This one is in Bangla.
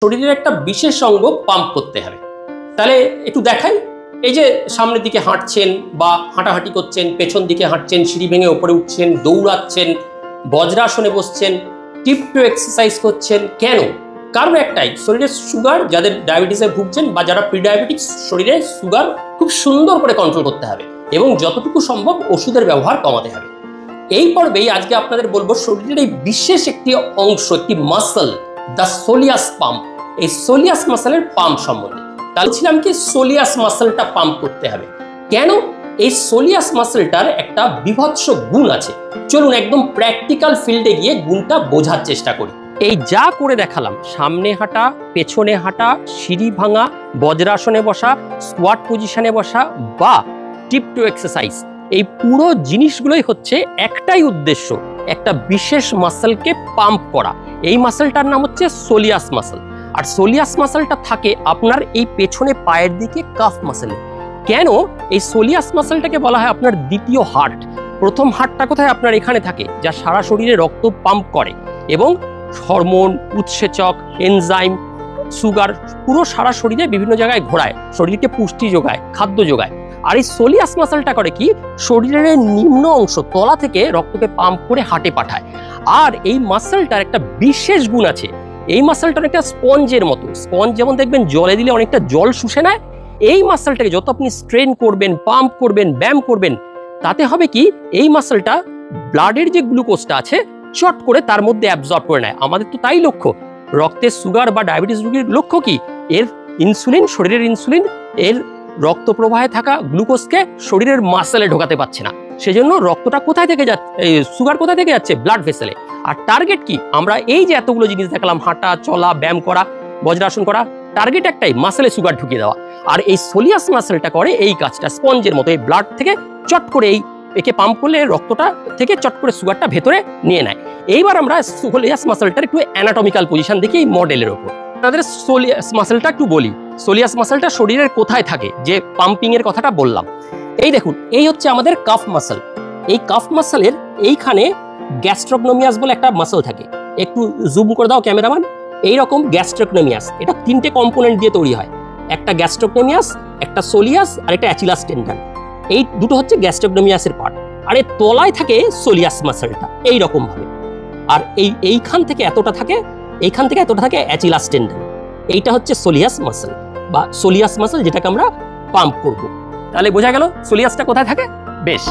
শরীরের একটা বিশেষ অঙ্গ পাম্প করতে হবে। তাহলে একটু দেখাই, এই যে সামনের দিকে হাঁটছেন বা হাঁটাহাঁটি করছেন, পেছন দিকে হাঁটছেন, সিঁড়ি ভেঙে ওপরে উঠছেন, দৌড়াচ্ছেন, বজ্রাসনে বসছেন, টিপ টু এক্সারসাইজ করছেন, কেন? কারণ একটাই, শরীরের সুগার, যাদের ডায়াবেটিসে ভুগছেন বা যারা প্রিডায়াবেটিস, শরীরে সুগার খুব সুন্দর করে কন্ট্রোল করতে হবে এবং যতটুকু সম্ভব ওষুধের ব্যবহার কমাতে হবে। এই পর্বেই আজকে আপনাদের বলবো শরীরের এই বিশেষ একটি অংশ, একটি মাসল, দ্য সোলিয়াস পাম্প, এই সোলিয়াস মাসলের পাম্প সম্বন্ধে। তাহলে ছিলাম কি সোলিয়াস মাসলটা পাম্প করতে হবে কেন? এই সোলিয়াস মাসলটার একটা বিভৎস গুণ আছে। চলুন একদম প্র্যাকটিক্যাল ফিল্ডে গিয়ে গুণটা বোঝার চেষ্টা করি। এই যা করে দেখালাম, সামনে হাঁটা, পেছনে হাঁটা, সিঁড়ি ভাঙা, বজ্রাসনে বসা, স্কোয়াট পজিশনে বসা বা টিপ টু এক্সারসাইজ, এই পুরো জিনিসগুলোই হচ্ছে একটাই উদ্দেশ্য, একটা বিশেষ মাসলকে পাম্প করা। এই মাসলটার নাম হচ্ছে সোলিয়াস মাসল। আর সোলিয়াস মাসলটা থাকে আপনার এই পেছনে পায়ের দিকে কাফ মাসলে। কেন? এই সোলিয়াস মাসলটাকে বলা হয় আপনার দ্বিতীয় হার্ট। প্রথম হার্টটা কোথায়? আপনার এখানে থাকে, যা সারা শরীরে রক্ত পাম্প করে এবং হরমোন, উৎসেচক, এনজাইম, সুগার পুরো সারা শরীরে বিভিন্ন জায়গায় ঘোরায়, শরীরকে পুষ্টি যোগায়, খাদ্য যোগায়। আর এই সোলিয়াস মাসলটা করে কি, শরীরের নিম্ন অংশ তলা থেকে রক্তকে পাম্প করে হার্টে পাঠায়। আর এই মাসলটার একটা বিশেষ গুণ আছে, এই মাসলটার একটা স্পঞ্জের মতো। স্পঞ্জ যেমন দেখবেন জলে দিলে অনেকটা জল শুষে নেয়, এই মাসলটাকে যত আপনি স্ট্রেন করবেন, পাম্প করবেন, ব্যায়াম করবেন, তাতে হবে কি, এই মাসলটা ব্লাডের যে গ্লুকোজটা আছে চট করে তার মধ্যে অ্যাবজর্ব করে নেয়। আমাদের তো তাই লক্ষ্য, রক্তের সুগার বা ডায়াবেটিস রোগীর লক্ষ্য কি, এর ইনসুলিন, শরীরের ইনসুলিন এর রক্ত প্রবাহে থাকা গ্লুকোজকে শরীরের মাসলে ঢোকাতে পারছে না, সেজন্য রক্তটা কোথায় থেকে যাচ্ছে, সুগার কোথায় থেকে যাচ্ছে? ব্লাড ভেসেলে। আর টার্গেট কি, আমরা এই যে এতগুলো জিনিস দেখালাম, হাঁটা, চলা, ব্যায়াম করা, বজ্রাসন করা, টার্গেট একটাই, মাসলে সুগার ঢুকিয়ে দেওয়া। আর এই সোলিয়াস মাসলটা করে এই কাজটা, স্পঞ্জের মতো এই ব্লাড থেকে চট করে একে পাম্প করলে রক্তটা থেকে চট করে সুগারটা ভেতরে নিয়ে নেয়। এইবার আমরা সোলিয়াস মাসলটার একটু অ্যানাটমিক্যাল পজিশন দেখি এই মডেলের ওপর। তাদের সোলিয়াস মাসলটা একটু বলি, সোলিয়াস মাসলটা শরীরের কোথায় থাকে, যে পাম্পিং এর কথাটা বললাম। এই দেখুন, এই হচ্ছে আমাদের কাফ মাসল। এই কাফ মাসলের এইখানে গ্যাস্ট্রোকনোমিয়াস বলে একটা মাসল থাকে, একটু জুম করে দাও ক্যামেরাম্যান। এইরকম গ্যাস্ট্রোকনোমিয়াস, এটা তিনটে কম্পোনেন্ট দিয়ে তৈরি হয়, একটা গ্যাস্ট্রোকনোমিয়াস, একটা সোলিয়াস আর একটা অ্যাচিলাস টেন্ডন। এই দুটো হচ্ছে গ্যাস্ট্রোকনোমিয়াসের পার্ট। আর এর তলায় থাকে সোলিয়াস মাসলটা এইরকম ভাবে। আর এইখান থেকে এতটা থাকে, এইখান থেকে এতটা থাকে অ্যাচিলাস টেন্ডন। এইটা হচ্ছে সোলিয়াস মাসল বা সোলিয়াস মাসল, যেটাকে আমরা পাম্প করব। তাহলে বোঝা গেল সোলিয়াসটা কোথায় থাকে। বেশ।